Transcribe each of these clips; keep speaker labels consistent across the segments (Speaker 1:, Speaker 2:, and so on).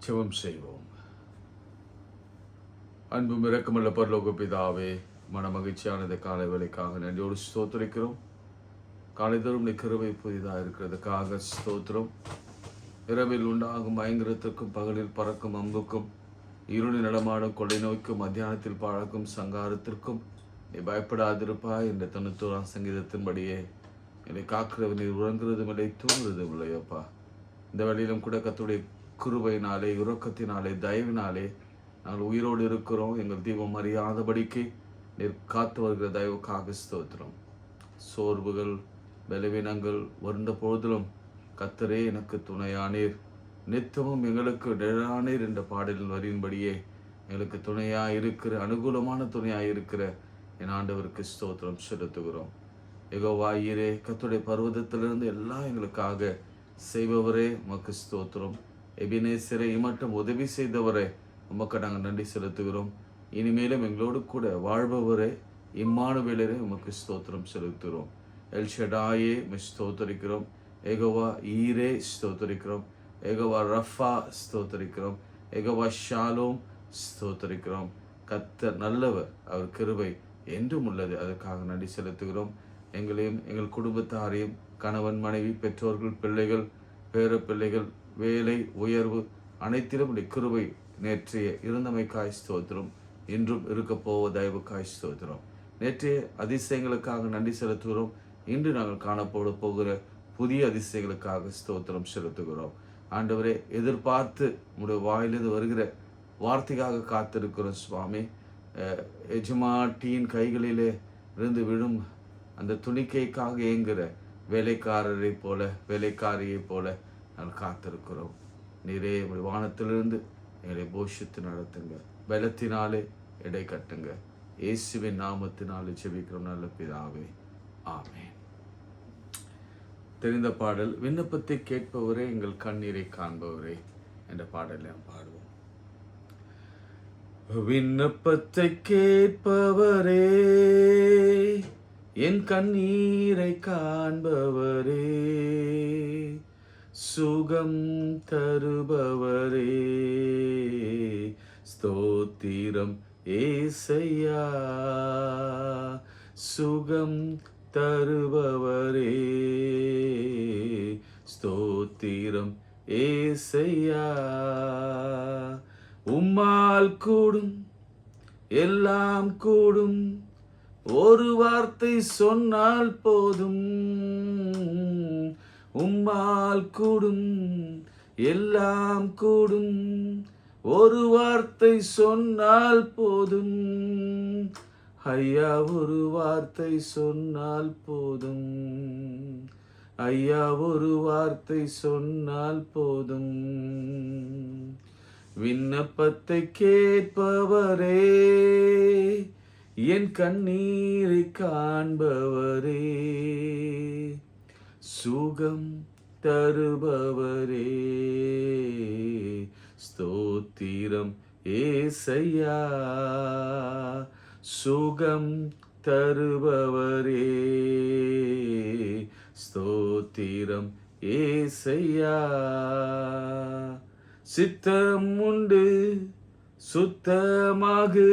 Speaker 1: ஜெபம் செய்வோம். அன்பும் இரக்கமுள்ள பரலோக பிதாவே, மன மகிழ்ச்சியான இந்த காலை வேளைக்காக நன்றியோடு ஸ்தோத்திரிக்கிறோம். காலைதோறும் நீ கிருபை புதிதாக இருக்கிறதுக்காக ஸ்தோத்திரம். இரவில் உண்டாகும் பயங்கரத்திற்கும் பகலில் பறக்கும் அம்புக்கும் இருளில் நடமாடும் கொள்ளை நோய்க்கும் மத்தியானத்தில் பழக்கும் சங்காரத்திற்கும் நீ பயப்படாதிருப்பாய் என்ற 91ஆம் சங்கீதத்தின்படியே என்னை காக்கிறவர் நீர் உறங்குறதும் இல்லை தூங்குறதும் இல்லையப்பா. இந்த வேளையிலும் கூட கர்த்தருடைய கிருபையினாலே இரக்கத்தினாலே தயவினாலே நாங்கள் உயிரோடு இருக்கிறோம். எங்கள் தீபம் அறியாதபடிக்கு நீர் காத்து வருகிற தயவுக்காக ஸ்தோத்திரம். சோர்வுகள் பலவீனங்கள் வருண்ட பொழுதிலும் கர்த்தரே எனக்கு துணையானீர், நித்தமும் எங்களுக்கு நிழலானீர் என்ற பாடலின் வரியின்படியே எங்களுக்கு துணையாக இருக்கிற அனுகூலமான துணையாக இருக்கிற என் ஆண்டவருக்கு ஸ்தோத்திரம் செலுத்துகிறோம். யெகோவா ஈரே, கர்த்தருடைய பர்வதத்திலிருந்து எல்லாம் எங்களுக்காக செய்பவரே உமக்கு ஸ்தோத்திரம். எபினேசரே, இம்மட்டும் உதவி செய்தவரே உமக்கு நாங்கள் நன்றி செலுத்துகிறோம். இனிமேலும் எங்களோடு கூட வாழ்பவரே இம்மானுவேலரே உமக்கு ஸ்தோத்திரம் செலுத்துகிறோம். எல் ஷடாயே ஸ்தோத்தரிக்கிறோம். யெகோவா ஈரே ஸ்தோத்தரிக்கிறோம். யெகோவா ரஃபா ஸ்தோத்தரிக்கிறோம். யெகோவா ஷாலோம் ஸ்தோத்தரிக்கிறோம். கர்த்தர் நல்லவர், அவர் கிருபை என்றும் உள்ளது. அதற்காக நன்றி செலுத்துகிறோம். எங்களையும் எங்கள் குடும்பத்தாரையும் கணவன் மனைவி பெற்றோர்கள் பிள்ளைகள் பேர பிள்ளைகள் வேலை உயர்வு அனைத்திலும் கிருபை நேற்றைய இருந்தமைக்காய் ஸ்தோத்திரம், இன்றும் இருக்க போவ தயவுக்காய் ஸ்தோத்திரம். நேற்றைய அதிசயங்களுக்காக நன்றி செலுத்துகிறோம். இன்று நாங்கள் காணப்போட போகிற புதிய அதிசயங்களுக்காக ஸ்தோத்திரம் செலுத்துகிறோம். ஆண்டவரே, எதிர்பார்த்து உங்களுடைய வாயிலிருந்து வருகிற வார்த்தைக்காக காத்திருக்கிறோம் சுவாமி. எஜமாட்டியின் கைகளிலே இருந்து விழும் அந்த துணிக்கைக்காக ஏங்குகிற வேலைக்காரரை போல வேலைக்காரியை போல நாங்கள் காத்திருக்கிறோம். நீரே வானத்திலிருந்து எங்களை போஷித்து நடத்துங்க, பலத்தினாலே எடை கட்டுங்க. இயேசுவின் நாமத்தினாலே ஜெபிக்கிறோம் நல்ல பிதாவே, ஆமென். தெரிந்த பாடல், விண்ணப்பத்தை கேட்பவரே எங்கள் கண்ணீரை காண்பவரே என்ற பாடலை நாம் பாடுவோம். விண்ணப்பத்தை கேட்பவரே என் கண்ணீரை காண்பவரே, சுகம் தருபவரே ஸ்தோத்திரம் ஏசையா, சுகம் தருபவரே ஸ்தோத்திரம் ஏசையா. உம்மால் கூடும் எல்லாம் கூடும், ஒரு வார்த்தை சொன்னால் போதும். உம்மால் கூடும் எல்லாம் கூடும், ஒரு வார்த்தை சொன்னால் போதும். ஐயா, ஒரு வார்த்தை சொன்னால் போதும். ஐயா, ஒரு வார்த்தை சொன்னால் போதும். விண்ணப்பத்தை கேட்பவரே என் கண்ணீரை காண்பவரே, சுகம் தருபவரே ஸ்தோத்திரம் ஏசையா, சுகம் தருபவரே ஸ்தோத்திரம் ஏசையா. சித்தம் உண்டு சுத்தமாகு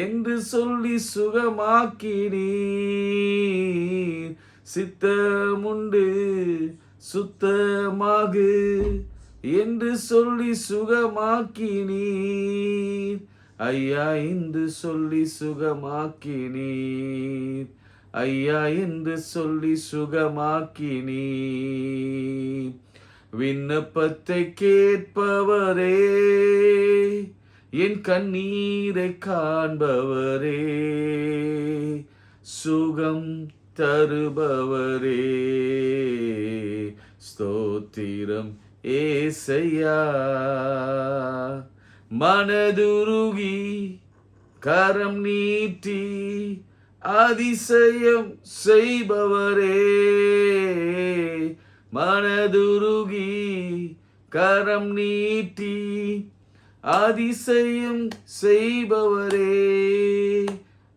Speaker 1: என்று சொல்லி சுகமாக்கினீர். சித்தமுண்டு சுத்தமாகு என்று சொல்லி சுகமாக்கினீர். ஐயா, என்று சொல்லி சுகமாக்கினீர். ஐயா, என்று சொல்லி சுகமாக்கினீர். விண்ணப்பத்தை கேட்பவரே என் கண்ணீரை காண்பவரே, சுகம் தருபவரே ஸ்தோத்திரம் ஏசையா. மனதுருகி கரம் நீட்டி அதிசயம் செய்பவரே, மனதுருகி கரம் நீட்டி அதிசயம் செய்பவரே.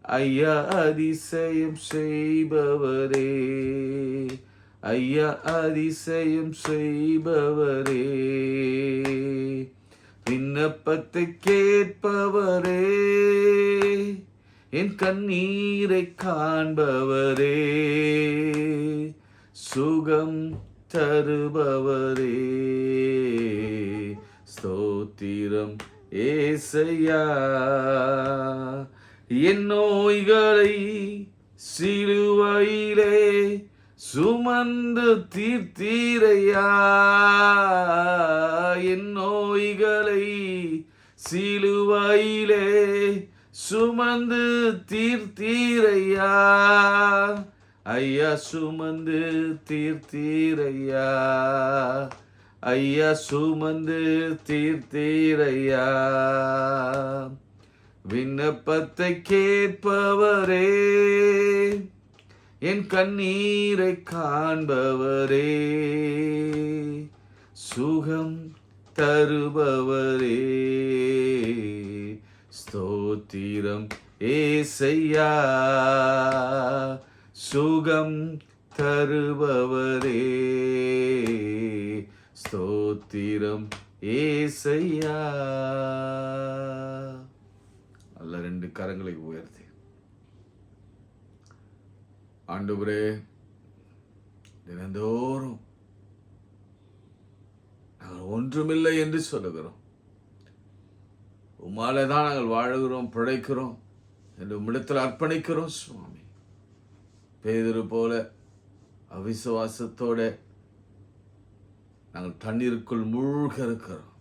Speaker 1: ஐயா, அதிசயம் செய்பவரே. ஐயா, அதிசயம் செய்பவரே. விண்ணப்பத்தை கேட்பவரே, என் கண்ணீரை காண்பவரே, சுகம் தருபவரே, ஸ்தோத்திரம் ஏசையா. என் நோய்களை சிலுவையிலே சுமந்து தீர்த்தீரையா, என் நோய்களை சிலுவையிலே சுமந்து தீர்த்தீரையா, ஐயா சுமந்து தீர்த்தீரையா, ஐயா சுமந்து தீர்த்தீரையா. விண்ணப்பத்தை கேட்பவரே, என் கண்ணீரை காண்பவரே, சுகம் தருபவரே, ஸ்தோத்திரம் ஏசையா, சுகம் தருபவரே, ஸ்தோத்திரம் ஏசையா. அல்ல, 2 கரங்களை உயர்த்தி ஆண்டவரே, தினந்தோறும் நாங்கள் ஒன்றுமில்லை என்று சொல்லுகிறோம். உம்மாலே தான் நாங்கள் வாழுகிறோம், பிழைக்கிறோம் என்று உம்மிடத்தில் அர்ப்பணிக்கிறோம் சுவாமி. பேதுரு போல அவிசுவாசத்தோட நாங்கள் தண்ணீருக்குள் மூழ்க இருக்கிறோம்.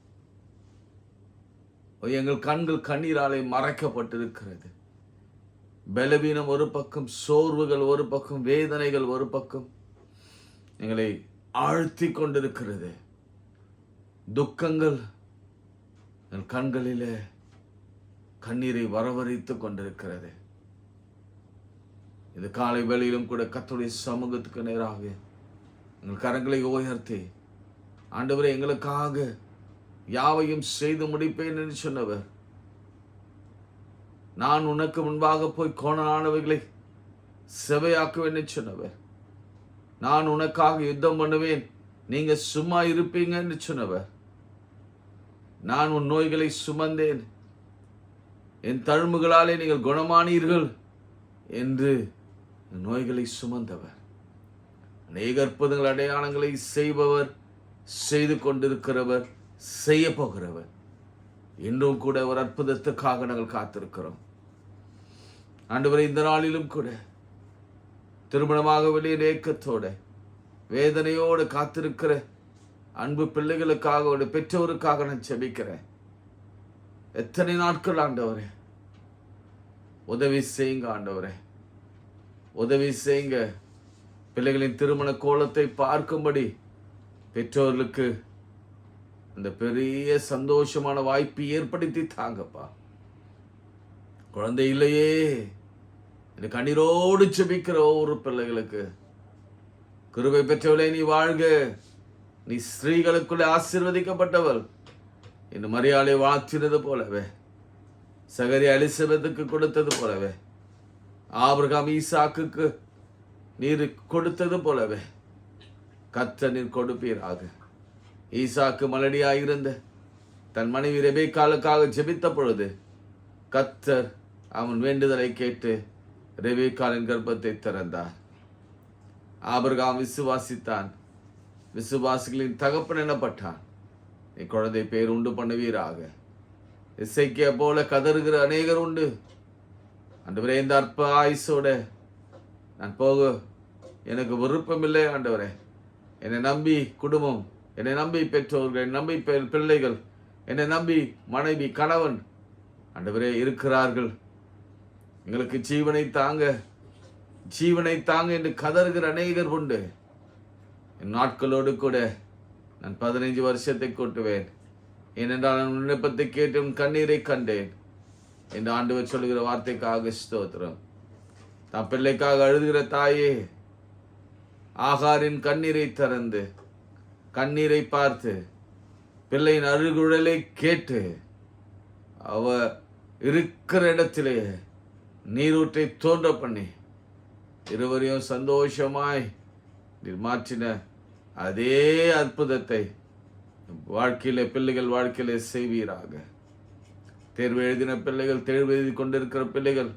Speaker 1: எங்கள் கண்கள் கண்ணீராலே மறைக்கப்பட்டிருக்கிறது. பலவீனம் ஒரு பக்கம், சோர்வுகள் ஒரு பக்கம், வேதனைகள் ஒரு பக்கம் எங்களை ஆழ்த்தி கொண்டிருக்கிறது. துக்கங்கள் எங்கள் கண்களிலே கண்ணீரை வரவழைத்து கொண்டிருக்கிறது. இந்த காலை வேளையிலும் கூட கர்த்தருடைய சமூகத்துக்கு நேராக எங்கள் கரங்களை உயர்த்தி, ஆண்டவரே எங்களுக்காக யாவையும் செய்து முடிப்பேன் என்று சொன்னவர், நான் உனக்கு முன்பாக போய் கோணலானவைகளை செவையாக்குவேன் என்று சொன்னவர், நான் உனக்காக யுத்தம் பண்ணுவேன், நீங்க சும்மா இருப்பீங்க என்று சொன்னவர், நான் உன் நோய்களை சுமந்தேன், என் தழும்புகளாலே நீங்கள் குணமானீர்கள் என்று நோய்களை சுமந்தவர், அநேக அற்புதங்கள் அடையாளங்களை செய்பவர், செய்து கொண்டிருக்கிறவர், செய்ய போகிறவர். இன்றும் கூட ஒரு அற்புதத்துக்காக நாங்கள் காத்திருக்கிறோம். ஆண்டவரே, இந்த நாளிலும் கூட திருமணமாக வெளியே ஏக்கத்தோட வேதனையோடு காத்திருக்கிற அன்பு பிள்ளைகளுக்காக, பெற்றோருக்காக நான் ஜெபிக்கிறேன். எத்தனை நாட்கள் ஆண்டவரே, உதவி செய்யுங்க ஆண்டவரே, உதவி செய்யுங்க. பிள்ளைகளின் திருமண கோலத்தை பார்க்கும்படி பெற்றோர்களுக்கு அந்த பெரிய சந்தோஷமான வாய்ப்பை ஏற்படுத்தி தாங்கப்பா. குழந்தை இல்லையே இந்த கண்ணீரோடு ஜெபிக்கிற ஒவ்வொரு பிள்ளைகளுக்கு கிருபை பெற்றவளே, நீ வாழ்க, நீ ஸ்திரீகளுக்குள்ளே ஆசீர்வதிக்கப்பட்டவள் என்று மரியாதை வாழ்த்தினது போலவே, சகரி எலிசபெத்துக்கு கொடுத்தது போலவே, ஆபிரகாம் ஈசாக்குக்கு நீர் கொடுத்தது போலவே கர்த்தர் நீர் கொடுப்பீராக. ஈசாக்கு மலடியாயிருந்த தன் மனைவி ரெபேக்காளுக்காக ஜெபித்த பொழுது கர்த்தர் அவன் வேண்டுதலை கேட்டு ரெபேக்காளின் கர்ப்பத்தை திறந்தார். ஆபிரகாம் விசுவாசித்தான், விசுவாசிகளின் தகப்பன் எனப்பட்டான். நீ குழந்தை பேர் உண்டு பண்ணுவீராக. இசைக்கிய போல கதறுகிற அநேகர் உண்டு. ஆண்டவரே, இந்த அற்ப ஆயுசோட நான் போக எனக்கு விருப்பமில்லை ஆண்டவரே. என்னை நம்பி குடும்பம், என்னை நம்பி பெற்றோர்கள், என்னை நம்பி பிள்ளைகள், என்னை நம்பி மனைவி, கணவன் ஆண்டவரே இருக்கிறார்கள். எங்களுக்கு ஜீவனை தாங்க, ஜீவனை தாங்க என்று கதறுகிற அநேகர் உண்டு. என் நாட்களோடு கூட நான் 15 வருஷத்தை கூட்டுவேன். ஏனென்றால் நான் விண்ணப்பத்தை கேட்டு கண்ணீரை கண்டேன் என்று ஆண்டவர் சொல்லுகிற வார்த்தைக்காக ஸ்தோத்திரம். தான் பிள்ளைக்காக அழுதுகிற தாயே, ஆகாரின் கண்ணீரை திறந்து கண்ணீரை பார்த்து பிள்ளையின் அழுகுழலை கேட்டு அவ இருக்கிற இடத்திலே நீரூற்றை தோன்ற பண்ணி இருவரையும் சந்தோஷமாய் நீர் மாற்றின அதே அற்புதத்தை வாழ்க்கையிலே பிள்ளைகள் வாழ்க்கையிலே செய்வீராக. தேர்வு எழுதின பிள்ளைகள், தேர்வு எழுதி கொண்டிருக்கிற பிள்ளைகள்,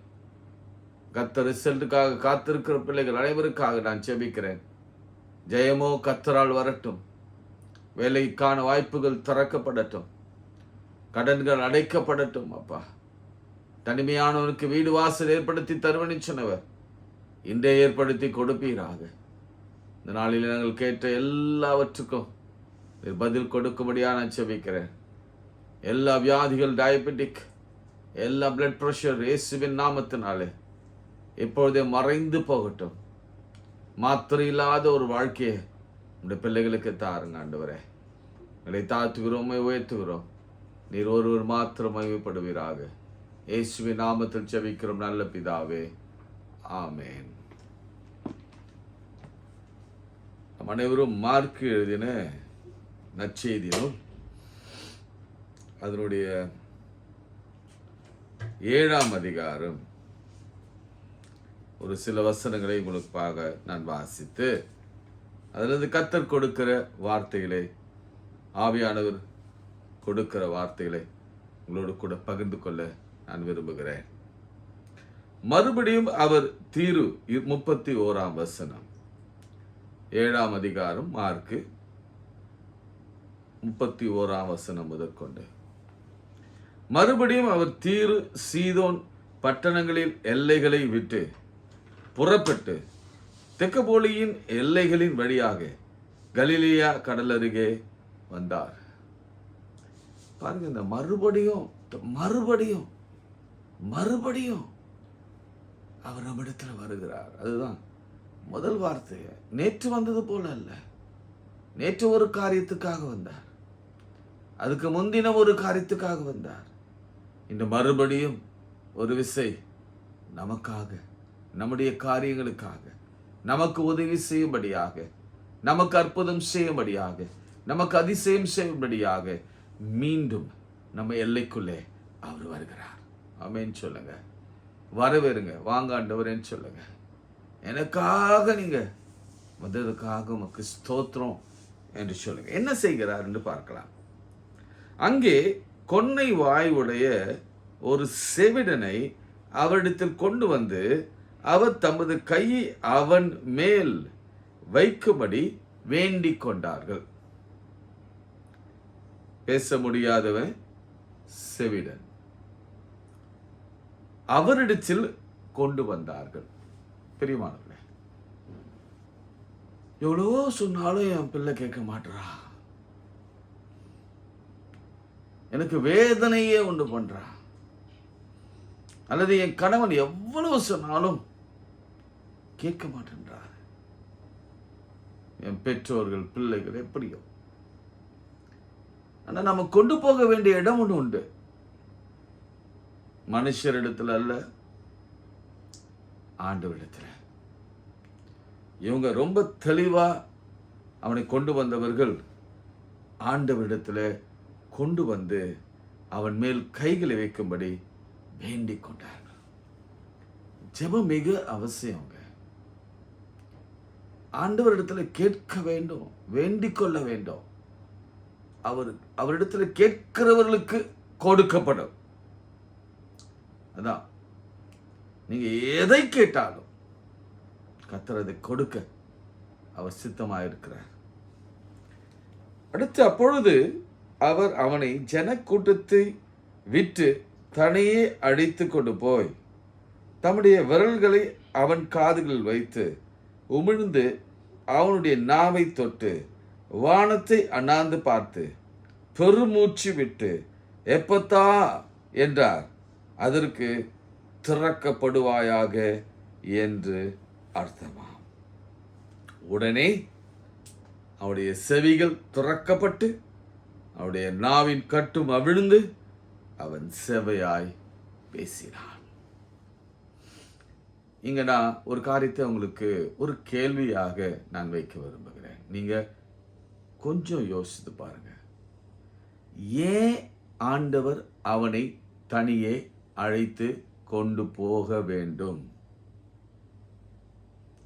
Speaker 1: கர்த்தர் ரிசல்ட்டுக்காக காத்திருக்கிற பிள்ளைகள் அனைவருக்காக நான் ஜெபிக்கிறேன். ஜெயமோ கர்த்தரால் வரட்டும். வேலைக்கான வாய்ப்புகள் திறக்கப்படட்டும். கடன்கள் அடைக்கப்படட்டும். அப்பா, தனிமையானவனுக்கு வீடு வாசல் ஏற்படுத்தி தருவனி சொன்னவர் இன்றே ஏற்படுத்தி கொடுப்பீராக. இந்த நாளில் நாங்கள் கேட்ட எல்லாவற்றுக்கும் பதில் கொடுக்கும்படியாக நான் ஜெபிக்கிறேன். எல்லா வியாதிகள், டயபெட்டிக், எல்லா பிளட் பிரஷர் இயேசுவின் நாமத்தினாலே இப்பொழுதே மறைந்து போகட்டும். மாத்திரை இல்லாத ஒரு வாழ்க்கையை நம்முடைய பிள்ளைகளுக்கு தாருங்க ஆண்டவரே. எங்களை தாழ்த்துகிறோம், உயர்த்துகிறோம். நீர் ஒருவர் மாத்திரம் மகிமைப்படுவீராக. இயேசுவின் நாமத்தில் ஜெபிக்கிறோம் நல்ல பிதாவே, ஆமேன். நம் அனைவரும் மார்க் எழுதின நற்செய்தி நூல் அதனுடைய 7ஆம் அதிகாரம் ஒரு சில வசனங்களை உங்களுக்காக நான் வாசித்து அதிலிருந்து கர்த்தர் கொடுக்கிற வார்த்தைகளை, ஆவியானவர் கொடுக்கிற வார்த்தைகளை உங்களோடு கூட பகிர்ந்து கொள்ள நான் விரும்புகிறேன். மறுபடியும் அவர் தீரு 31ஆம் வசனம், 7ஆம் அதிகாரம் மார்க்கு 31ஆம் வசனம் முதற்கொண்டு. மறுபடியும் அவர் தீரு சீதோன் பட்டணங்களின் எல்லைகளை விட்டு புறப்பட்டு தெக்கப்போலியின் எல்லைகளின் வழியாக கலிலேயா கடல் அருகே வந்தார். பாருங்க, இந்த மறுபடியும் அவர் நம்மிடத்தில் வருகிறார். அதுதான் முதல் வார்த்தை. நேற்று வந்தது போல அல்ல. நேற்று ஒரு காரியத்துக்காக வந்தார், அதுக்கு முந்தின ஒரு காரியத்துக்காக வந்தார். இன்று மறுபடியும் ஒரு விசை நமக்காக, நம்முடைய காரியங்களுக்காக, நமக்கு உதவி செய்யும்படியாக, நமக்கு அற்புதம் செய்யும்படியாக, நமக்கு அதிசயம் செய்யும்படியாக மீண்டும் நம்ம எல்லைக்குள்ளே அவர் வருகிறார். ஆமென் சொல்லுங்க. வரவேறுங்க. வாங்க ஆண்டவரேன்னு சொல்லுங்க. எனக்காக நீங்க வந்ததுக்காக உமக்கு ஸ்தோத்திரம் என்று சொல்லுங்க. என்ன செய்கிறார் என்று பார்க்கலாம். அங்கே கொன்னை வாயுடைய ஒரு செவிடனை அவரிடத்தில் கொண்டு வந்து அவர் தமது கையை அவன் மேல் வைக்கும்படி வேண்டிக் கொண்டார்கள். பேச முடியாதவன் செவிடன், அவரிடத்தில் கொண்டு வந்தார்கள். பிரியமானவர்களே, எவ்வளவோ சொன்னாலும் என் பிள்ளை கேட்க மாட்டா, எனக்கு வேதனையே உண்டு பண்றா, அல்லது என் கணவன் எவ்வளவு சொன்னாலும் கேட்க மாட்டேன்றார். என் பெற்றோர்கள், பிள்ளைகள் எப்படியோ. ஆனா நம்ம கொண்டு போக வேண்டிய இடம் ஒன்று உண்டு. மனுஷரிடத்துல அல்ல, ஆண்டவரிடத்துல. இவங்க ரொம்ப தெளிவா அவனை கொண்டு வந்தவர்கள் ஆண்டவரிடத்துல கொண்டு வந்து அவன் மேல் கைகளை வைக்கும்படி வேண்டிக் கொண்டார்கள். ஜெபம் மிக அவசியங்க. ஆண்டவரிடத்துல கேட்க வேண்டும், வேண்டிக் கொள்ள வேண்டும். அவரிடத்துல கேட்கிறவர்களுக்கு கொடுக்கப்படும். அதான், நீங்க எதை கேட்டாலும் கர்த்தர் அதை கொடுக்க அவர் சித்தமாயிருக்கிறார். அடுத்து அப்பொழுது அவர் அவனை ஜனக்கூட்டத்தை விட்டு தனியே அழைத்து கொண்டு போய் தம்முடைய விரல்களை அவன் காதுகளில் வைத்து உமிழ்ந்து அவனுடைய நாவை தொட்டு வானத்தை அண்ணாந்து பார்த்து பெருமூச்சு விட்டு எப்பத்தா என்றார். அதற்கு திறக்கப்படுவாயாக என்று அர்த்தமாம். உடனே அவனுடைய செவிகள் திறக்கப்பட்டு அவனுடைய நாவின் கட்டும் அவிழ்ந்து அவன் செவையாய் பேசினான். இங்க நான் ஒரு காரியத்தை உங்களுக்கு ஒரு கேள்வியாக நான் வைக்க விரும்புகிறேன். நீங்க கொஞ்சம் யோசித்து பாருங்க. ஏன் ஆண்டவர் அவனை தனியே அழைத்து கொண்டு போக வேண்டும்?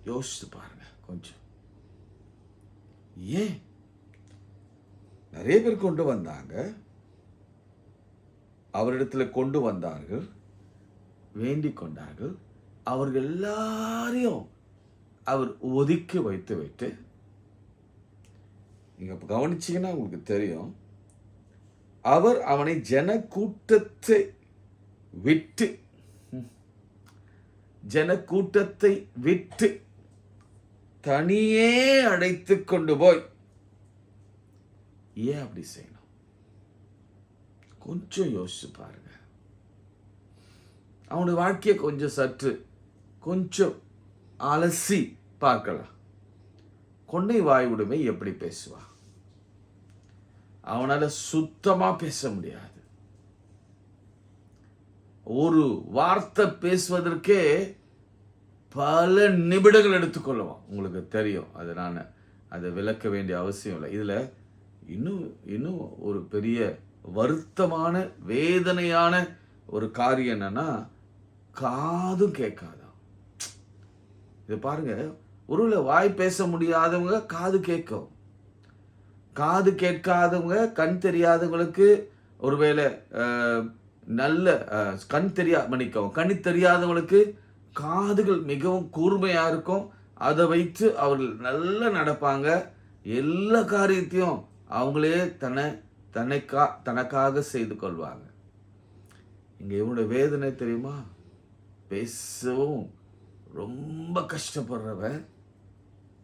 Speaker 1: யோசித்து பாருங்க கொஞ்சம். ஏன் நிறைய பேர் கொண்டு வந்தாங்க. அவரிடத்தில் கொண்டு வந்தார்கள், வேண்டிக் கொண்டார்கள். அவர்கள் எல்லாரையும் அவர் ஒதுக்கி வைத்து நீங்க கவனிச்சீங்கன்னா உங்களுக்கு தெரியும், அவர் அவனை ஜனக்கூட்டத்தை விட்டு தனியே அழைத்து கொண்டு போய், ஏன் அப்படி செய்யணும்? கொஞ்சம் யோசிச்சு பாருங்க. அவனுடைய வாழ்க்கையை கொஞ்சம் அலசி பார்க்கலாம். கொண்டை வாய் உடைமை எப்படி பேசுவா? அவனால சுத்தமா பேச முடியாது. ஒரு வார்த்தை பேசுவதற்கே பல நிமிடங்கள் எடுத்துக்கொள்ளுவான். உங்களுக்கு தெரியும், அது நான் அதை விளக்க வேண்டிய அவசியம் இல்லை. இதுல இன்னும் ஒரு பெரிய வருத்தமான வேதனையான ஒரு காரியம் என்னன்னா, காதும் கேட்காதான். இது பாருங்க, ஒருவேளை வாய் பேச முடியாதவங்க காது கேட்கும், காது கேட்காதவங்க, கண் தெரியாதவங்களுக்கு ஒருவேளை நல்ல கண் தெரியாதவங்களுக்கு காதுகள் மிகவும் கூர்மையா இருக்கும். அதை வைத்து அவர்கள் நல்லா நடப்பாங்க. எல்லா காரியத்தையும் அவங்களே தனக்காக செய்து கொள்வாங்க. இங்க இவனுடைய வேதனை தெரியுமா? பேசவும் ரொம்ப கஷ்டப்படுறவன்,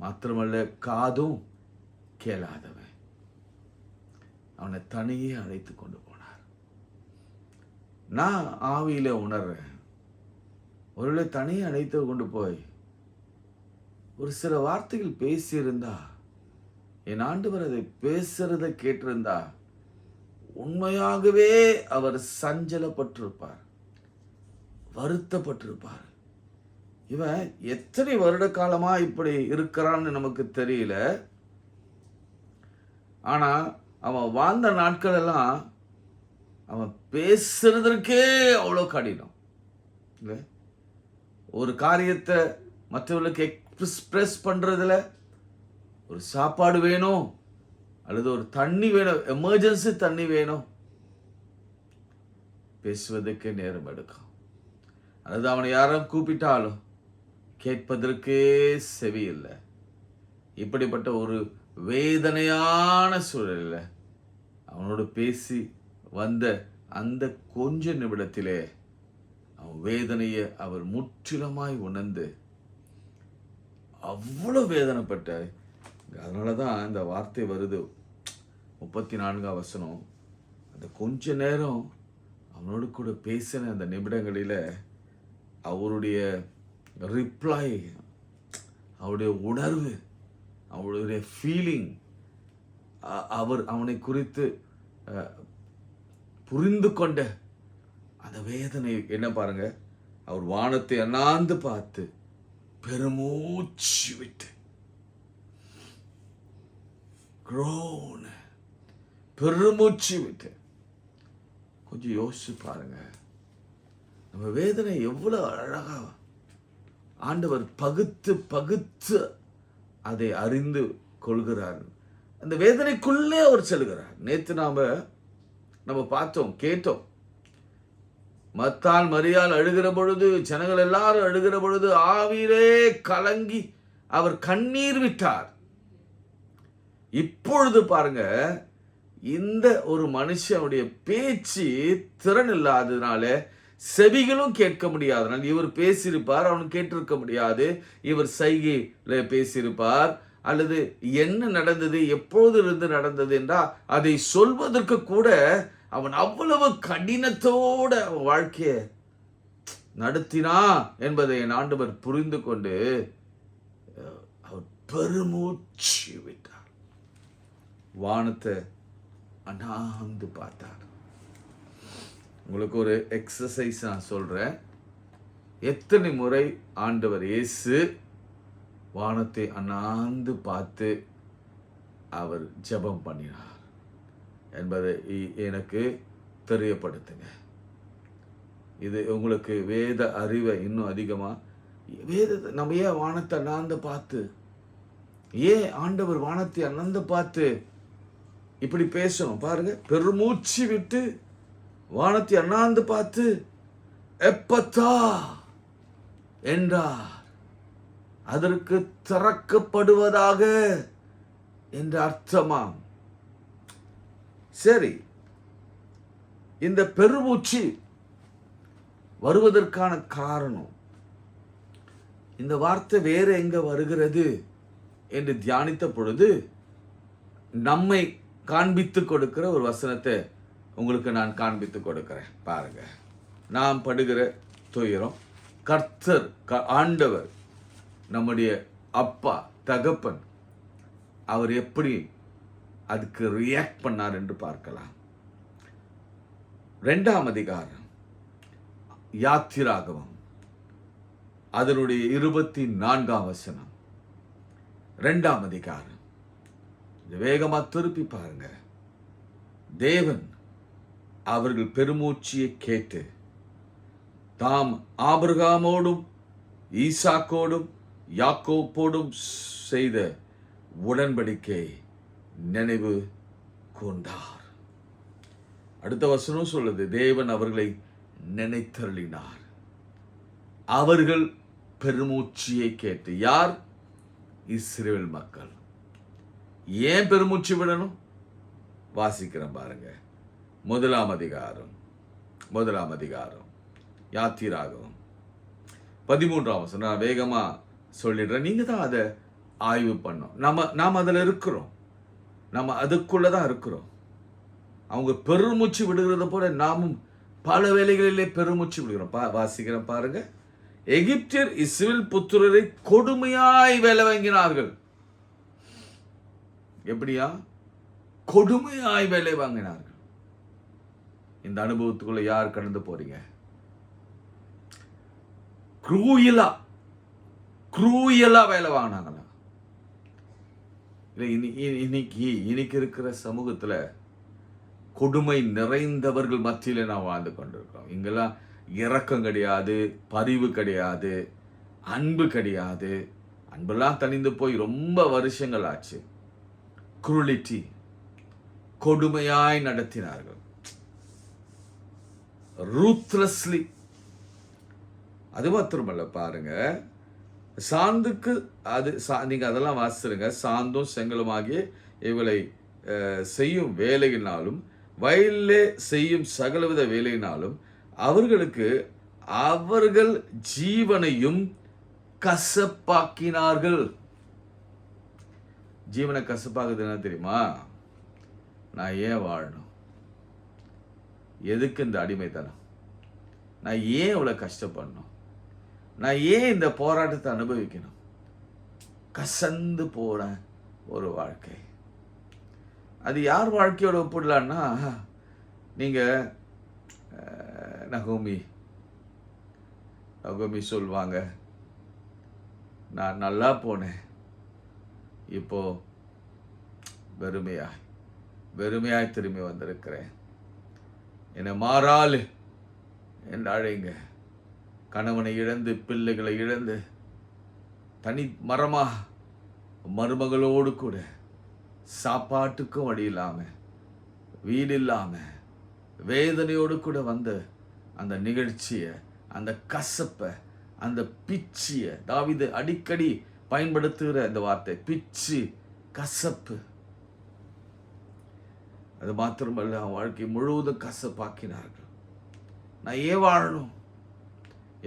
Speaker 1: மாத்திரமல்ல காதும் கேளாதவன். அவனை தனியே அழைத்து கொண்டு போனார். நான் ஆவியில உணர்றேன், ஒருவேளை தனியே அழைத்து கொண்டு போய் ஒரு சில வார்த்தைகள் பேசியிருந்தா, என் ஆண்டவர் அதை பேசுறத கேட்டிருந்தா, உண்மையாகவே அவர் சஞ்சலப்பட்டிருப்பார், வருத்தப்பட்டிருப்பார். இவன் எத்தனை வருட காலமா இப்படி இருக்கிறான்னு நமக்கு தெரியல. ஆனா அவன் வாழ்ந்த நாட்கள் எல்லாம் அவன் பேசுறதற்கே அவ்வளோ கடினம் இல்லை? ஒரு காரியத்தை மற்றவர்களுக்கு எக்ஸ்பிரஸ் பண்றதுல, ஒரு சாப்பாடு வேணும் அல்லது ஒரு தண்ணி வேணும், எமர்ஜென்சி தண்ணி வேணும், பேசுவதற்கே நேரம் எடுக்கும். அல்லது அவனை யாரும் கூப்பிட்டாலும் கேட்பதற்கே செவி இல்லை. இப்படிப்பட்ட ஒரு வேதனையான சூழலில் அவனோடு பேசி வந்த அந்த கொஞ்ச நிமிடத்திலே அவன் வேதனையை அவர் முற்றிலுமாய் உணர்ந்து அவ்வளோ வேதனைப்பட்ட. அதனால தான் இந்த வார்த்தை வருது, 34 வசனம். அந்த கொஞ்ச நேரம் அவனோடு கூட பேசின அந்த நிமிடங்களில் அவருடைய ரிப்ளை, அவருடைய உணர்வு, அவருடைய ஃபீலிங், அவர் அவனை குறித்து புரிந்து கொண்ட அந்த வேதனை என்ன பாருங்க. அவர் வானத்தை அண்ணாந்து பார்த்து பெருமூச்சு விட்டு பெருமூச்சு விட்டு. கொஞ்சம் யோசிச்சு பாருங்க, நம்ம வேதனை எவ்வளவு அழகா ஆண்டவர் பகுத்து அதை அறிந்து கொள்கிறார். அந்த வேதனைக்குள்ளே அவர் செல்கிறார். நேற்று நம்ம பார்த்தோம், கேட்டோம். மத்தால் மரியாள் அழுகிற பொழுது, ஜனங்கள் எல்லாரும் அழுகிற பொழுது ஆவியிலே கலங்கி அவர் கண்ணீர் விட்டார். இப்பொழுது பாருங்க, இந்த ஒரு மனுஷனுடைய பேச்சு திறன் இல்லாததுனால, செவிகளும் கேட்க முடியாதனால், இவர் பேசியிருப்பார், அவன் கேட்டிருக்க முடியாது. இவர் சைகையில பேசியிருப்பார், அல்லது என்ன நடந்தது, எப்போது இருந்து நடந்தது என்றால் அதை சொல்வதற்கு கூட அவன் அவ்வளவு கடினத்தோட வாழ்க்கைய நடத்தினா என்பதை என் ஆண்டவர் புரிந்து கொண்டு அவர் பெருமூச்சு விட்டார். வானத்தை அண்ணாந்து பார்த்தார். உங்களுக்கு ஒரு எக்ஸசைஸ் நான் சொல்றேன். எத்தனை முறை ஆண்டவர் இயேசு வானத்தை அண்ணாந்து பார்த்து அவர் ஜெபம் பண்ணினார் என்பதை எனக்கு தெரியப்படுத்துங்க. இது உங்களுக்கு வேத அறிவை இன்னும் அதிகமா, வேதத்தை நம்ம ஏன் வானத்தை அண்ணாந்து பார்த்து, ஏன் ஆண்டவர் வானத்தை அண்ணாந்து பார்த்து இப்படி பேசணும் பாருங்க. பெருமூச்சு விட்டு வானத்தை அண்ணாந்து பார்த்து எப்பத்தா என்றார். அதற்கு திறக்கப்படுவதாக என்ற அர்த்தமாம். சரி, இந்த பெருமூச்சு வருவதற்கான காரணம், இந்த வார்த்தை வேற எங்க வருகிறது என்று தியானித்த பொழுது நம்மை காண்பித்து கொடுக்கிற ஒரு வசனத்தை உங்களுக்கு நான் காண்பித்து கொடுக்கிறேன். பாருங்க, நாம் படுகிற துயரம், கர்த்தர் ஆண்டவர் நம்முடைய அப்பா தகப்பன் அவர் எப்படி அதுக்கு ரியாக்ட் பண்ணார் என்று பார்க்கலாம். 2ஆம் அதிகாரம் யாத்திராகமம் அதனுடைய 24ஆம் வசனம். 2ஆம் அதிகாரம் வேகமா திருப்பி பாருங்க. தேவன் அவர்கள் பெருமூச்சியை கேட்டு தாம் ஆபிரகாமோடும் ஈசாக்கோடும் யாக்கோப்போடும் செய்த உடன்படிக்கை நினைவு கொண்டார். அடுத்த வசனம் சொல்லுது, தேவன் அவர்களை நினைத்தருளினார். அவர்கள் பெருமூச்சியை கேட்டு. யார்? இஸ்ரவேல் மக்கள். ஏன் பெருமூச்சு விடணும்? வாசிக்கிறேன் பாருங்க. 1ஆம் அதிகாரம் யாத்திராகமம் 13ஆம் வசனம். நான் வேகமா சொல்லிடுறேன், நீங்க தான் அதை ஆய்வு பண்ணோம். நாம் அதில் இருக்கிறோம், நம்ம அதுக்குள்ளதான் இருக்கிறோம். அவங்க பெருமூச்சு விடுகிறத போல நாமும் பல வேளைகளிலே பெருமூச்சு விடுகிறோம். வாசிக்கிறேன் பாருங்க. எகிப்தியர் இஸ்ரவேல் புத்திரரை கொடுமையாய் வேலை வாங்கினார்கள். எப்படியா? கொடுமையாய் வேலை வாங்கினார்கள். இந்த அனுபவத்துக்குள்ள யார் கடந்து போறீங்க? குரூயலா வேலை வாங்கினாங்களா? இன்னைக்கு இருக்கிற சமூகத்துல கொடுமை நிறைந்தவர்கள் மத்தியில நாம் வாழ்ந்து கொண்டிருக்கிறோம். இங்கெல்லாம் இரக்கம் கிடையாது, பரிவு கிடையாது, அன்பு கிடையாது. அன்பெல்லாம் தணிந்து போய் ரொம்ப வருஷங்கள் ஆச்சு. குரூலிட்டி, கொடுமையாய் நடத்தினார்கள். ரூத்லெஸ்லி. அது மாத்திரமல்ல பாருங்க, சாந்துக்கு அது நீங்க அதெல்லாம் வாசிருங்க. சாந்தும் செங்கலுமாகிய இவளை செய்யும் வேலையினாலும் வயலிலே செய்யும் சகலவித வேலையினாலும் அவர்கள் ஜீவனையும் கசப்பாக்கினார்கள். ஜீவனை கசப்பாக்குது என்ன தெரியுமா? நான் ஏன் வாழணும்? எதுக்கு இந்த அடிமைத்தனம்? நான் ஏன் இவ்வளவு கஷ்டப்படணும்? நான் ஏன் இந்த போராட்டத்தை அனுபவிக்கணும்? கசந்து போன ஒரு வாழ்க்கை. அது யார் வாழ்க்கையோட ஒப்பிடலான்னா, நீங்க நகோமி சொல்வாங்க, நான் நல்லா போனேன், இப்போ வெறுமையாய் திரும்பி வந்திருக்கிறேன், என்னை மாறாள் என்று அழைங்க. கணவனை இழந்து பிள்ளைகளை இழந்து தனி மரமா மருமகளோடு கூட சாப்பாட்டுக்கும் வழி இல்லாம வீடு இல்லாம வேதனையோடு கூட வந்த அந்த நிகழ்ச்சிய, அந்த கசப்ப, அந்த பிச்சிய, தாவீது அடிக்கடி பயன்படுத்துகிற அந்த வார்த்தை பிச்சு, கசப்பு. அது மாத்திரமல்ல, வாழ்க்கை முழுவதும் கசப்பாக்கினார்கள். நான் ஏன் வாழணும்?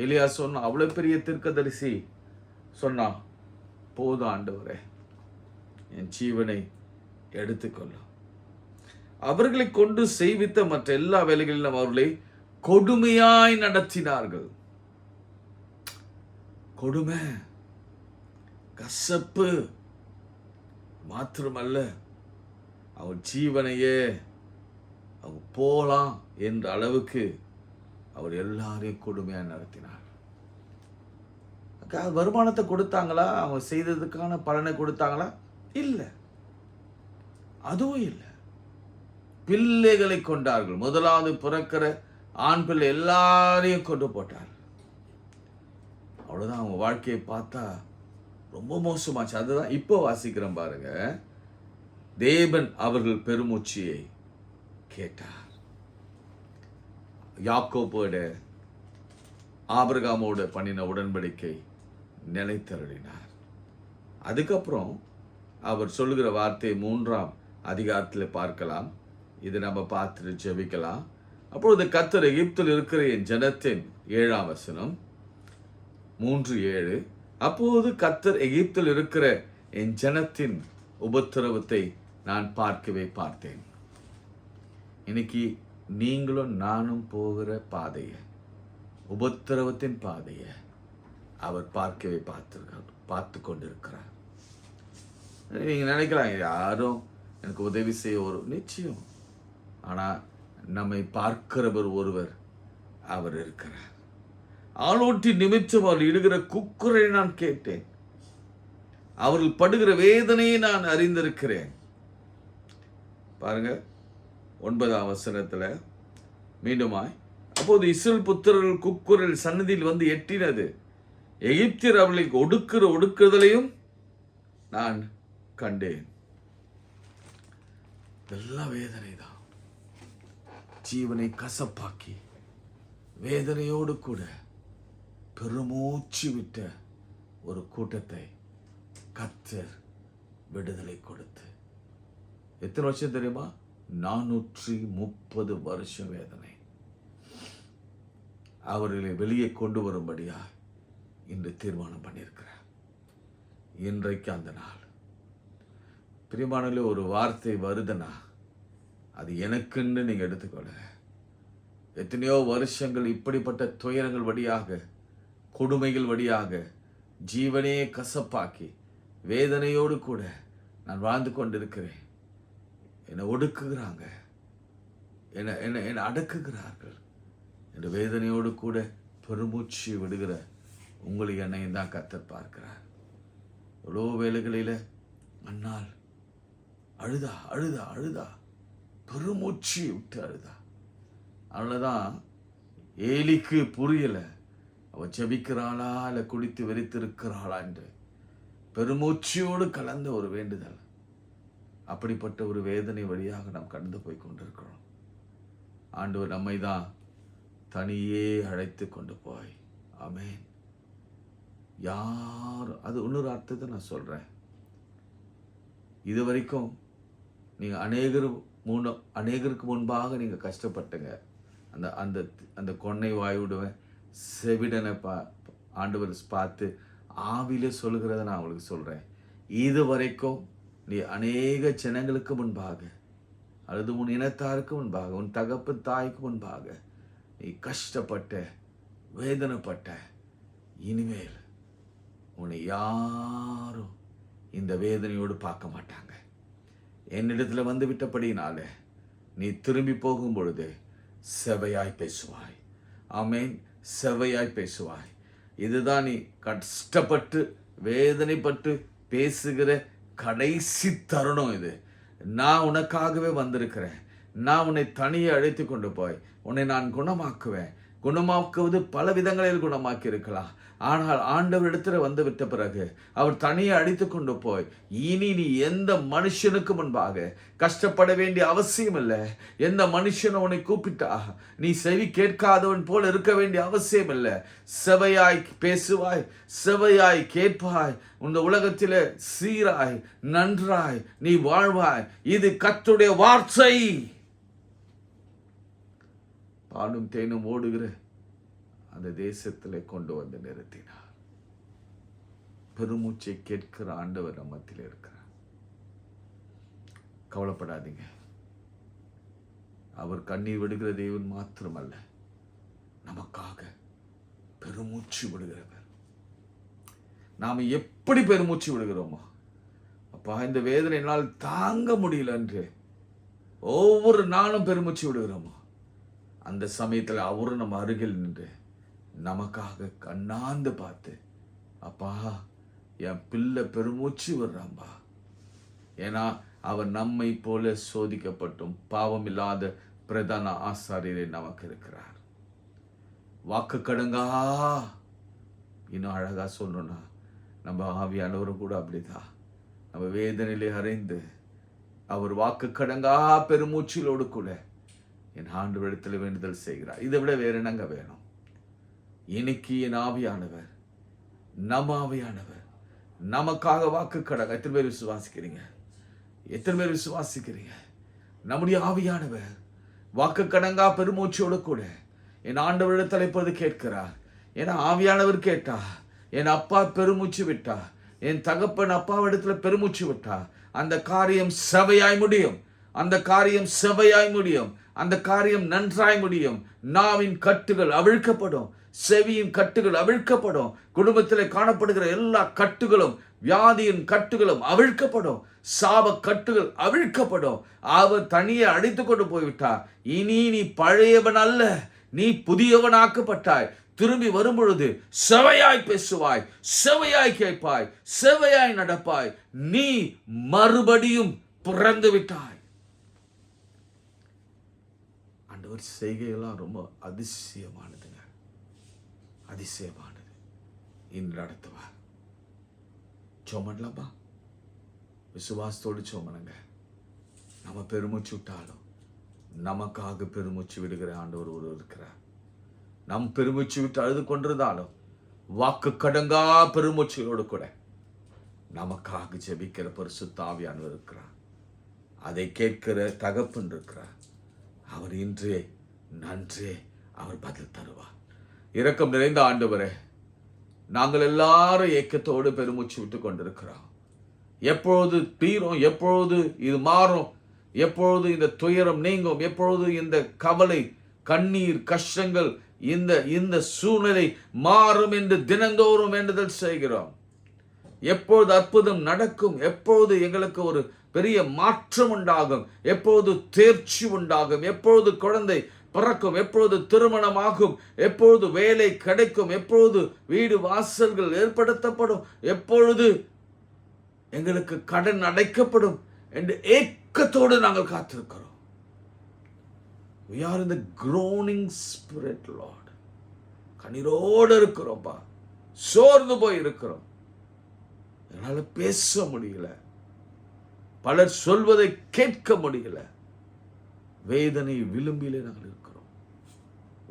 Speaker 1: எலியா சொன்ன, அவ்வளவு பெரிய தீர்க்கதரிசி சொன்னான், போதும் ஆண்டவரே, என் ஜீவனை எடுத்துக்கொள்ளும். அவர்களை கொண்டு செய்வித்த மற்ற எல்லா வேலைகளிலும் அவர்களை கொடுமையாய் நடத்தினார்கள். கொடுமை, கசப்பு மாத்திரமல்ல, அவர் ஜீவனையே அவர் போலாம் என்ற அளவுக்கு அவர் எல்லாரையும் கொடுமையா நடத்தினார். வருமானத்தை கொடுத்தாங்களா? அவங்க செய்ததுக்கான பலனை கொடுத்தாங்களா? இல்லை, அதுவும் இல்லை. பிள்ளைகளை கொண்டார்கள். முதலாவது பிறக்கிற ஆண் பிள்ளை எல்லாரையும் கொண்டு போட்டார். அவ்வளவுதான். அவங்க வாழ்க்கையை பார்த்தா ரொம்ப மோசமாச்சு. அதுதான் இப்போ வாசிக்கிறோம் பாருங்க. தேவன் அவர்கள் பெருமூச்சியை கேட்டார். யாக்கோபோட ஆபிரகாமோடு பண்ணின உடன்படிக்கை நிலைத்தருளினார். அதுக்கப்புறம் அவர் சொல்லுகிற வார்த்தை 3ஆம் அதிகாரத்தில் பார்க்கலாம். இது நம்ம பார்த்துட்டு ஜெபிக்கலாம். அப்பொழுது கர்த்தர் எகிப்தில் இருக்கிற என் ஜனத்தின் 7ஆம் வசனம் 3:7 அப்போது கர்த்தர் எகிப்தில் இருக்கிற என் ஜனத்தின் உபத்திரவத்தை நான் பார்க்கவே பார்த்தேன். இன்னைக்கு நீங்களும் நானும் போகிற பாதையை, உபத்திரவத்தின் பாதையை அவர் பார்க்கவே பார்த்து கொண்டிருக்கிறார். நீங்க நினைக்கலாம், யாரும் எனக்கு உதவி செய்ய ஒரு நிச்சயம். ஆனால் நம்மை பார்க்கிறவர் ஒருவர் அவர் இருக்கிறார். ஆளோட்டி நிமித்தம் அவர் இடுகிற குக்குரை நான் கேட்டேன். அவர்கள் படுகிற வேதனையை நான் அறிந்திருக்கிறேன். பாருங்க 9ஆம் வசனத்துல மீண்டுமாய், அப்போது இஸ்ரவேல் புத்திரர்கள் குக்குரல் சன்னதியில் வந்து எட்டினது. எகிப்தியர் அவர்களை ஒடுக்குதலையும் நான் கண்டேன். இதெல்லாம் வேதனை தான். ஜீவனை கசப்பாக்கி வேதனையோடு கூட பெருமூச்சு விட்ட ஒரு கூட்டத்தை கர்த்தர் விடுதலை கொடுத்து, எத்தனை வருஷம் தெரியுமா? 430 வருஷம் வேதனை. அவர்களை வெளியே கொண்டு வரும்படியா இன்று தீர்மானம் பண்ணியிருக்கிறார். இன்றைக்கு அந்த நாள். பிரியமானவர்களே, ஒரு வார்த்தை வருதுன்னா அது எனக்குன்னு நீங்க எடுத்துக்கொள்ள. எத்தனையோ வருஷங்கள் இப்படிப்பட்ட துயரங்கள் வழியாக, கொடுமைகள் வழியாக ஜீவனே கசப்பாக்கி வேதனையோடு கூட நான் வாழ்ந்து கொண்டிருக்கிறேன். என்னை ஒடுக்குகிறாங்க, என்னை அடக்குகிறார்கள் என்ற வேதனையோடு கூட பெருமூச்சு விடுகிற உங்களை என்னையும் தான் கர்த்தர் பார்க்கிறார். எவ்வளோ வேலைகளில் அண்ணால் அழுதா அழுதா அழுதா பெருமூச்சு விட்டு அழுதா. அதனாலதான் ஏலிக்கு புரியல, அவ ஜெபிக்கிறாளா இல்லை குடித்து வெறித்திருக்கிறாளா என்று பெருமூச்சியோடு கலந்த ஒரு வேண்டுதல். அப்படிப்பட்ட ஒரு வேதனை வழியாக நாம் கடந்து போய் கொண்டிருக்கிறோம். ஆண்டவர் நம்மை தான் தனியே அழைத்து கொண்டு போய், ஆமென். யார் அது இன்னொரு அர்த்தத்தை நான் சொல்றேன். இது வரைக்கும் நீங்க அநேகருக்கு முன்பாக நீங்க கஷ்டப்பட்டுங்க. அந்த அந்த அந்த கொன்னை வாயுடுவேன் செவிடனை ஆண்டவர் பார்த்து ஆவில சொல்லுகிறத நான் உங்களுக்கு சொல்றேன். இது வரைக்கும் நீ அநேக ஜனங்களுக்கு முன்பாக, அல்லது உன் இனத்தாருக்கு முன்பாக, உன் தகப்பு தாய்க்கு முன்பாக நீ கஷ்டப்பட்ட, வேதனைப்பட்ட. இனிமேல் உன்னை யாரும் இந்த வேதனையோடு பார்க்க மாட்டாங்க. என்னிடத்துல வந்து விட்டபடினால நீ திரும்பி போகும் பொழுது செவையாய் பேசுவாய். ஆமென். செவையாய் பேசுவாய். இதுதான் நீ கஷ்டப்பட்டு வேதனைப்பட்டு பேசுகிற கடைசி தருணம். இது நான் உனக்காகவே வந்திருக்கிறேன். நான் உன்னை தனியே அழைத்து கொண்டு போய் உன்னை நான் குணமாக்குவேன். குணமாக்குவது பல விதங்களில் குணமாக்கி இருக்கலாம். ஆனால் ஆண்டவரிடத்துல வந்து விட்ட பிறகு அவர் தனியே அழைத்து கொண்டு போய், இனி நீ எந்த மனுஷனுக்கு முன்பாக கஷ்டப்பட வேண்டிய அவசியம் இல்லை. எந்த மனுஷனை உன்னை கூப்பிட்டா நீ செவி கேட்காதவன் போல் இருக்க வேண்டிய அவசியம் இல்லை. செவையாய் பேசுவாய், செவையாய் கேட்பாய். இந்த உலகத்தில சீராய் நன்றாய் நீ வாழ்வாய். இது கர்த்தருடைய வார்த்தை. பாலும் தேனும் ஓடுகிற அந்த தேசத்திலே கொண்டு வந்து நிறுத்தினார். பெருமூச்சை கேட்கிற ஆண்டவர் நம்மத்தில் இருக்கிறார். கவலைப்படாதீங்க. அவர் கண்ணீர் விடுகிற தேவன் மாத்திரமல்ல, நமக்காக பெருமூச்சு விடுகிறவர். நாம எப்படி பெருமூச்சு விடுகிறோமோ, அப்பா இந்த வேதனை என்னால் தாங்க முடியல என்று ஒவ்வொரு நாளும் பெருமூச்சு விடுகிறோமோ, அந்த சமயத்தில் அவரும் நம்ம அருகில் நின்று நமக்காக கண்ணாந்து பார்த்து, அப்பா என் பிள்ளை பெருமூச்சு விடுறான்பா. ஏன்னா அவர் நம்மை போல சோதிக்கப்பட்டும் பாவம் இல்லாத பிரதான ஆசாரியரே நமக்கு இருக்கிறார். வாக்கு கடங்கா. இன்னும் அழகா சொல்லணும்னா நம்ம ஆவியானவரும் கூட அப்படிதான். நம்ம வேதனையிலே அறைந்து அவர் வாக்கு கடங்கா பெருமூச்சிலோடு கூட என் ஆண்டவரிடத்தில் வேண்டுதல் செய்கிறார். இதை விட வேற என்னங்க வேணும்? இன்னைக்கு என் ஆவியானவர், நம்ம ஆவியானவர் நமக்காக வாக்கு கடங்க. எத்தனை பேர் விசுவாசிக்கிறீங்க? எத்தனை பேர் விசுவாசிக்கிறீங்க? நம்முடைய ஆவியானவர் வாக்கு கடங்கா பெருமூச்சோடு கூட என் ஆண்டவரிடத்தில் இப்போது கேட்கிறார். ஏன்னா ஆவியானவர் கேட்டா, என் அப்பா பெருமூச்சு விட்டா, என் தகப்பன் அப்பாவிடத்துல பெருமூச்சு விட்டா, அந்த காரியம் செவையாய் முடியும். அந்த காரியம் செவையாய் முடியும். அந்த காரியம் நன்றாய் முடியும். நாவின் கட்டுகள் அவிழ்க்கப்படும், செவியின் கட்டுகள் அவிழ்க்கப்படும், குடும்பத்தில் காணப்படுகிற எல்லா கட்டுகளும், வியாதியின் கட்டுகளும் அவிழ்க்கப்படும், சாப கட்டுகள் அவிழ்க்கப்படும். அவர் தனியே அடித்து கொண்டு போய்விட்டார். இனி நீ பழையவன் அல்ல, நீ புதியவனாக்கப்பட்டாய். திரும்பி வரும்பொழுது செவையாய் பேசுவாய், செவையாய் கேட்பாய், செவையாய் நடப்பாய். நீ மறுபடியும் பிறந்து விட்டாய். ஆண்டவர் செய்கையெல்லாம் ரொம்ப அதிசயமானதுங்க, அதிசயமானது. இன்று நடத்துவார். சோமன்லாமா, விசுவாசத்தோடு சோமனுங்க. நம்ம பெருமூச்சு விட்டாலும் நமக்காக பெருமூச்சு விடுகிற ஆண்டவர் ஒரு இருக்கிறார். நம் பெருமூச்சு விட்டு அழுது கொண்டிருந்தாலும் வாக்கு கடங்கா பெருமூச்சிகளோடு கூட நமக்காக ஜெபிக்கிற பரிசுத்த ஆவியானவர் இருக்கிறார். அதை கேட்கிற தகப்பன் இருக்கிறார். அவர் இன்றே நன்றே அவர் பதில் தருவார். இரக்கம் நிறைந்த ஆண்டவரே, நாங்கள் எல்லாரும் ஏக்கத்தோடு பெருமூச்சு விட்டு கொண்டிருக்கிறோம். எப்பொழுது தீரும், எப்பொழுது இது மாறும், எப்பொழுது இந்த துயரம் நீங்கும், எப்பொழுது இந்த கவலை, கண்ணீர், கஷ்டங்கள், இந்த சூழ்நிலை மாறும் என்று தினந்தோறும் வேண்டுதல் செய்கிறோம். எப்பொழுது அற்புதம் நடக்கும், எப்பொழுது எங்களுக்கு ஒரு பெரிய மாற்றம் உண்டாகும், எப்பொழுது தேர்ச்சி உண்டாகும், எப்பொழுது குழந்தை பிறக்கும், எப்பொழுது திருமணமாகும், எப்பொழுது வேலை கிடைக்கும், எப்பொழுது வீடு வாசல்கள் ஏற்படுத்தப்படும், எப்பொழுது எங்களுக்கு கடன் அடைக்கப்படும் என்று ஏக்கத்தோடு நாங்கள் காத்திருக்கிறோம். We are in the groaning spirit, Lord. கண்ணீரோடு இருக்கிறோம்ப்பா, சோர்ந்து போய் இருக்கிறோம். என்னால பேச முடியல, பலர் சொல்வதை கேட்க முடியல, வேதனை விளிம்பிலே நாங்கள் இருக்கிறோம்.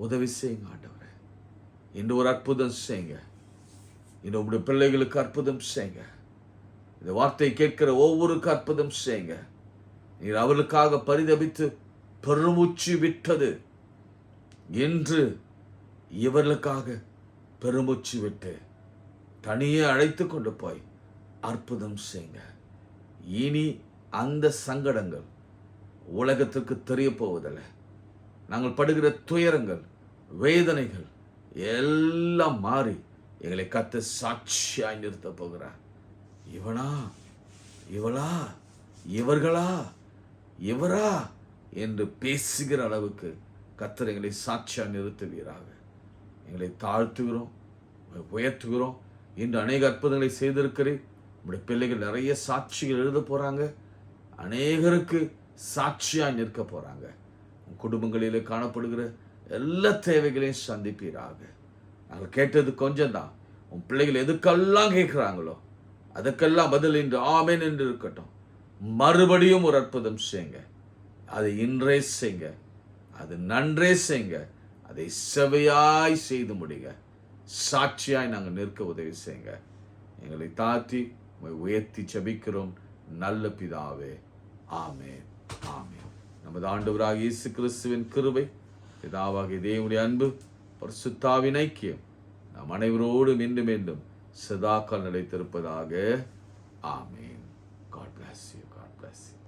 Speaker 1: உதவி செய்யுங்க ஆண்டவரே. இன்று ஒரு அற்புதம் செய்யுங்க. இன்று உங்களுடைய பிள்ளைகளுக்கு அற்புதம் செய்யுங்க. இந்த வார்த்தை கேட்கிற ஒவ்வொருக்கு அற்புதம் செய்யுங்க. நீர் அவர்களுக்காக பரிதபித்து பெருமூச்சு விட்டது என்று இவர்களுக்காக பெருமூச்சு விட்டு தனியே அழைத்து கொண்டு போய் அற்புதம் செய்யுங்க. இனி அந்த சங்கடங்கள் உலகத்திற்கு தெரிய போவதில்லை. நாங்கள் படுகிற துயரங்கள், வேதனைகள் எல்லாம் மாறி எங்களை கத்த சாட்சியாய் நிறுத்த போகிறார். இவனா, இவளா, இவர்களா, இவரா என்று பேசுகிற அளவுக்கு கர்த்தர் எங்களை சாட்சியா நிறுத்துவீராக. எங்களை தாழ்த்துகிறோம், உயர்த்துகிறோம். இன்று அநேக அற்புதங்களை செய்திருக்கிறேன். நம்முடைய பிள்ளைகள் நிறைய சாட்சிகள் எழுத போறாங்க, அநேகருக்கு சாட்சியாய் நிற்க போறாங்க. குடும்பங்களிலே காணப்படுகிற எல்லா தேவைகளையும் சந்திப்பீராக. நாங்கள் கேட்டது கொஞ்சம் தான். உன் பிள்ளைகள் எதுக்கெல்லாம் கேட்கிறாங்களோ அதுக்கெல்லாம் பதில் இன்று ஆமென் என்று இருக்கட்டும். மறுபடியும் ஒரு அற்புதம் செய்யுங்க. அதை இன்றே செய்யுங்க, அது நன்றே செய்யுங்க, அதை செவையாய் செய்து முடிங்க. சாட்சியாய் நாங்கள் நிற்க உதவி செய்யுங்க. எங்களை தாழ்த்தி உயர்த்தி ஜெபிக்கிறோம் நல்ல பிதாவே. ஆமென், ஆமென். நமது ஆண்டவராகிய இயேசு கிறிஸ்துவின் கிருபை, பிதாவாகிய தேவனுடைய அன்பு, பரிசுத்த ஆவியின் ஐக்கியம் நம் அனைவரோடும் மீண்டும் மீண்டும் சதாகால் நிலைத்திருப்பதாக. ஆமென். God bless you. God bless you.